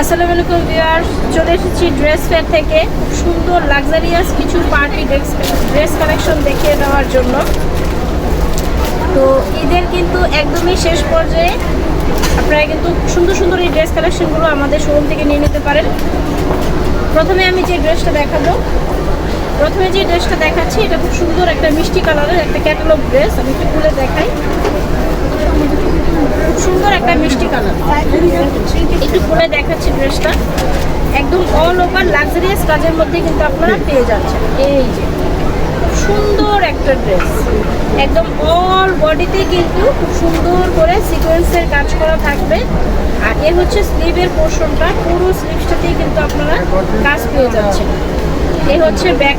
আসসালামু আলাইকুম ভিউয়ার্স, চলে এসেছি ড্রেস ফেয়ার থেকে সুন্দর লাক্সারিয়াস কিছু পার্টি ড্রেস কালেকশন দেখিয়ে দেওয়ার জন্য। তো ঈদের কিন্তু একদমই শেষ পর্যায়ে, আপনারা কিন্তু সুন্দর সুন্দর এই ড্রেস কালেকশনগুলো আমাদের শোরুম থেকে নিয়ে নিতে পারেন। প্রথমে আমি যে ড্রেসটা দেখাচ্ছি, এটা খুব সুন্দর একটা মিষ্টি কালারের একটা ক্যাটালগ ড্রেস। আমি একটু খুলে দেখাই। খুব সুন্দর একটা মিষ্টি কালার, একটু খুলে দেখাচ্ছি ড্রেসটা। একদম অল ওভার লাক্সারিয়াস কাজের মধ্যে কিন্তু আপনারা পেয়ে যাচ্ছেন। এই যে সুন্দর একটা ড্রেস, একদম অল বডিতে কিন্তু খুব সুন্দর করে সিকোয়েন্সের কাজ করা থাকবে। আর এর হচ্ছে স্লিভের পোর্শনটা, পুরো স্লিভসটাতেই কিন্তু আপনারা কাজ পেয়ে যাচ্ছেন। এই হচ্ছে ব্যাক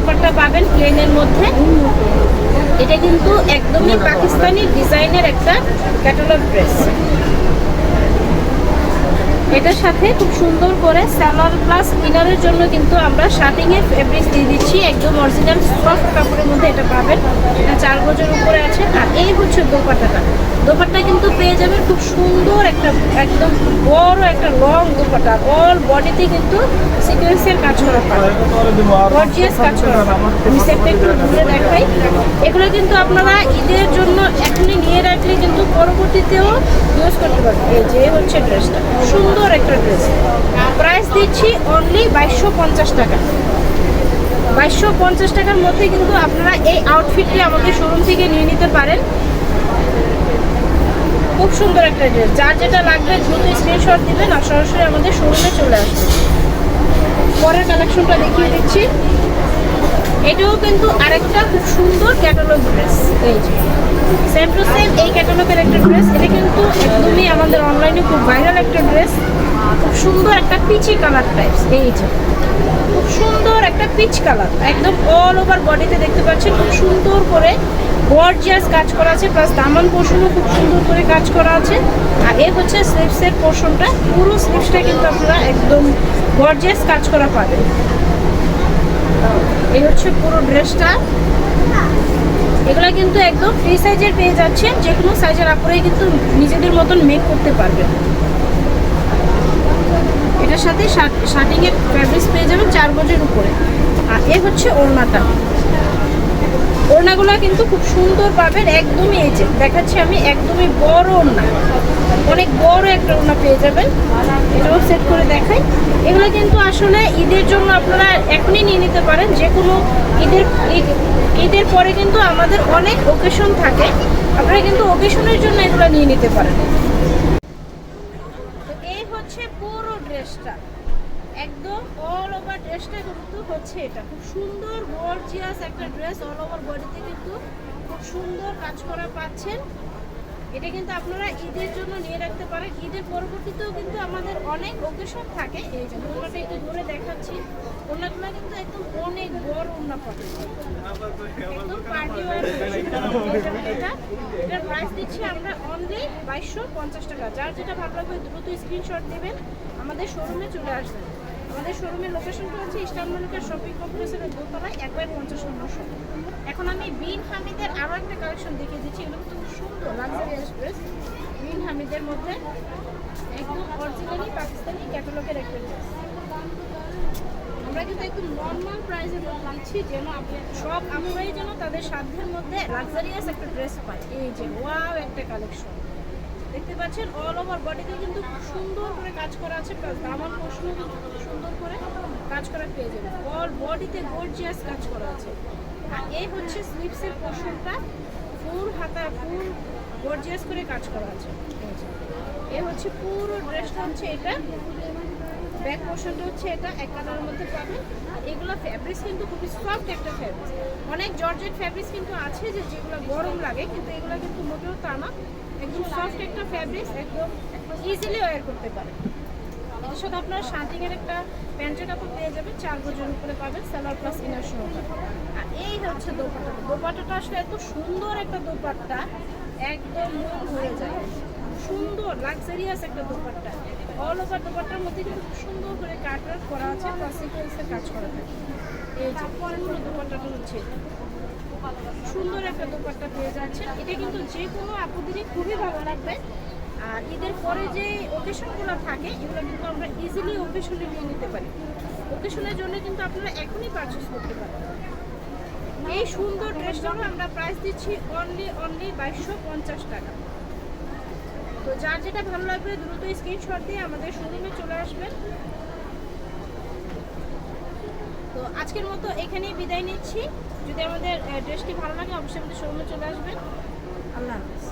পার্টটা পাবেন প্লেনের মধ্যে। এটা কিন্তু একদমই পাকিস্তানি ডিজাইনের একটা ক্যাটালগ ড্রেস। এটার সাথে খুব সুন্দর করে সালোয়ার প্লাস ইনারের জন্য কিন্তু আমরা শার্টিংয়ের ফেব্রিক দিয়ে দিচ্ছি। একদম অরিজিনাল সফট কাপড়ের মধ্যে এটা পাবেন। এটা 4 গজের উপরে আছে। আর এই হচ্ছে দোপাট্টা কিন্তু পেয়ে যাবেন খুব সুন্দর একটা, একদম বড় একটা লং দোপাট্টা। অল বডিতে কিন্তু সিকোয়েন্সের কাজ করা পাবেন, গর্জিয়াস কাজ করা পাবেন। আমি সেটটা একটু ঘুরে দেখাই। এগুলো কিন্তু আপনারা ঈদের জন্য এখনই নিয়ে রাখলে কিন্তু পরবর্তীতেও ইউজ করতে পারবেন। এই যে হচ্ছে ড্রেসটা, সুন্দর একটা ড্রেস। প্রাইস দিচ্ছি অনলি 2250 টাকা। 2250 টাকার মধ্যে কিন্তু আপনারা এই আউটফিটটি আমাদের শোরুম থেকে নিয়ে নিতে পারেন। খুব সুন্দর একটা ড্রেস। যার যেটা লাগবে দ্রুত স্ক্রিনশট দিবেন আর সরাসরি আমাদের শোরুমে চলে আসবেন। পরের কালেকশনটা দেখিয়ে দিচ্ছি। এটাও কিন্তু আরেকটা খুব সুন্দর ক্যাটালগ ড্রেস। এই যে সেম টু সেম এই ক্যাটালগের একটা ড্রেস। এটা কিন্তু একদমই আমাদের অনলাইনে খুব ভাইরাল একটা ড্রেস। খুব সুন্দর একটা পিচি কালার টাইপস। এই যে খুব সুন্দর একটা পিচ কালার, একদম অল ওভার বডিতে দেখতে পাচ্ছেন খুব সুন্দর করে গর্জিয়াস কাজ করা আছে। প্লাস দামান পোর্শনও খুব সুন্দর করে কাজ করা আছে। আর এর হচ্ছে স্লিভসের পোর্শনটা, পুরো স্লিভসটা কিন্তু আপনারা একদম গর্জিয়াস কাজ করা পাবেন। এই হচ্ছে পুরো ড্রেসটা। এগুলো কিন্তু একদম ফ্রি সাইজের পেয়ে যাচ্ছেন। যে কোনো সাইজের আপুরাই কিন্তু নিজেদের মতন মেক করতে পারবেন। এটার সাথে শার্টিংয়ের ফ্যাব্রিক পেয়ে যাবেন 4 গজের উপরে। আর এ হচ্ছে ওড়নাগুলো কিন্তু খুব সুন্দর পাবেন। একদমই এই যে দেখাচ্ছি আমি, একদমই বড় ওড়না, অনেক বড় একটা ওড়না পেয়ে যাবেন। এটাও সেট করে দেখাই। এগুলো কিন্তু আসলে ঈদের জন্য আপনারা এখনই নিয়ে নিতে পারেন। যে কোনো ঈদের পরে কিন্তু আমাদের অনেক ওকেশন থাকে, আপনারা কিন্তু ওকেশনের জন্য এগুলো নিয়ে নিতে পারেন। তো এই হচ্ছে পুরো ড্রেসটা, একদম অল ওভার ড্রেসটা কিন্তু হচ্ছে এটা। খুব সুন্দর গর্জিয়াস একটা ড্রেস। অল ওভার বডিতে কিন্তু খুব সুন্দর কাজ করা পাচ্ছেন। এটা কিন্তু আপনারা ঈদের জন্য নিয়ে রাখতে পারেন। ঈদের পরবর্তীতেও কিন্তু আমাদের অনেক ওকেশন থাকে। এই যে ওনাটা একটু ধরে দেখাচ্ছি। ওনাগুলো কিন্তু একদম অনেক বড় ওনা পাবে, একদম পার্টি ওয়্যার। এটার প্রাইস দিচ্ছি আমরা অনলি 2250 টাকা। যার যেটা ভালো লাগবে দ্রুত স্ক্রিনশট দেবেন, আমাদের শোরুমে চলে আসবেন। আমাদের শোরুমের লোকেশনটা হচ্ছে ইস্টার্ন মল্লিকা শপিং কমপ্লেক্সের দোতলায় 1/50 নম্বর শপ। এখন আমি বিন হামিদের আরও একটা কালেকশন দেখিয়ে দিচ্ছি। এগুলো কিন্তু খুব সুন্দর লাক্সারিয়াস ড্রেস। বিন হামিদের মধ্যে একদম অরিজিনালি পাকিস্তানি ক্যাটালগের একটা ড্রেস। আমরা কিন্তু একদম নর্মাল প্রাইসের মধ্যে দিচ্ছি, যেন সব আপুরাই যেন তাদের সাধ্যের মধ্যে লাক্সারিয়াস একটা ড্রেস পায়। এই যে ওয়াও একটা কালেকশন দেখতে পাচ্ছেন। অল ওভার বডিতে কিন্তু খুব সুন্দর করে কাজ করা আছে। প্লাস দামান পোর্শনও কিন্তু খুব সুন্দর করে কাজ করা পেয়ে যাবে। অল বডিতে গর্জিয়াস কাজ করা আছে। আর এই হচ্ছে স্লিভসের পোর্শনটা, ফুল গর্জিয়াস করে কাজ করা আছে। এই হচ্ছে পুরো ড্রেসটা হচ্ছে এটা। ব্যাক পোর্শনটা হচ্ছে এটা, এক কালারের মধ্যে পাবেন। এগুলো ফ্যাব্রিক্স কিন্তু খুবই সফট একটা ফ্যাব্রিক্স। অনেক জর্জেট ফ্যাব্রিক্স কিন্তু আছে যেগুলো গরম লাগে, কিন্তু এগুলো কিন্তু মোটেও তা না। একদম সফট একটা ফ্যাব্রিক্স, একদম ইজিলি ওয়্যার করতে পারেন। এর সাথে আপনারা শার্টিংয়ের একটা প্যান্টের কাপড় পেয়ে যাবেন, 4 গজের উপরে পাবেন, সালোয়ার প্লাস ইনার সহকারে। আর এই হচ্ছে দোপাট্টাটা আসলে এত সুন্দর একটা দোপাট্টা, একদম মন ভরে যায়। সুন্দর লাক্সারিয়াস একটা দোপাট্টা। অল ওভার দোপাট্টার মধ্যে কিন্তু খুব সুন্দর করে কাটওয়ার্ক করা আছে, প্লাস সিকোয়েন্সের কাজ করা থাকে। এই যে পুরো দোপাট্টাটা হচ্ছে সুন্দর একটা দোপাট্টা পেয়ে যাচ্ছেন। এটা কিন্তু যে কোনো আপুদেরই খুবই ভালো লাগবে। আর ঈদের পরে যে ওকেশনগুলো থাকে এগুলো কিন্তু আমরা ইজিলি ওকেশনে নিয়ে নিতে পারি। ওকেশনের জন্য কিন্তু আপনারা এখনই পারচেস করতে পারেন। এই সুন্দর ড্রেসটারও আমরা প্রাইস দিচ্ছি অনলি 2250 টাকা। তো যার যেটা ভালো লাগবে দ্রুত স্ক্রিনশট দিয়ে আমাদের শোরুমে চলে আসবেন। তো আজকের মতো এখানেই বিদায় নিচ্ছি। যদি আমাদের ড্রেসটি ভালো লাগে অবশ্যই আমাদের শোরুমে চলে আসবেন। আল্লাহ হাফেজ।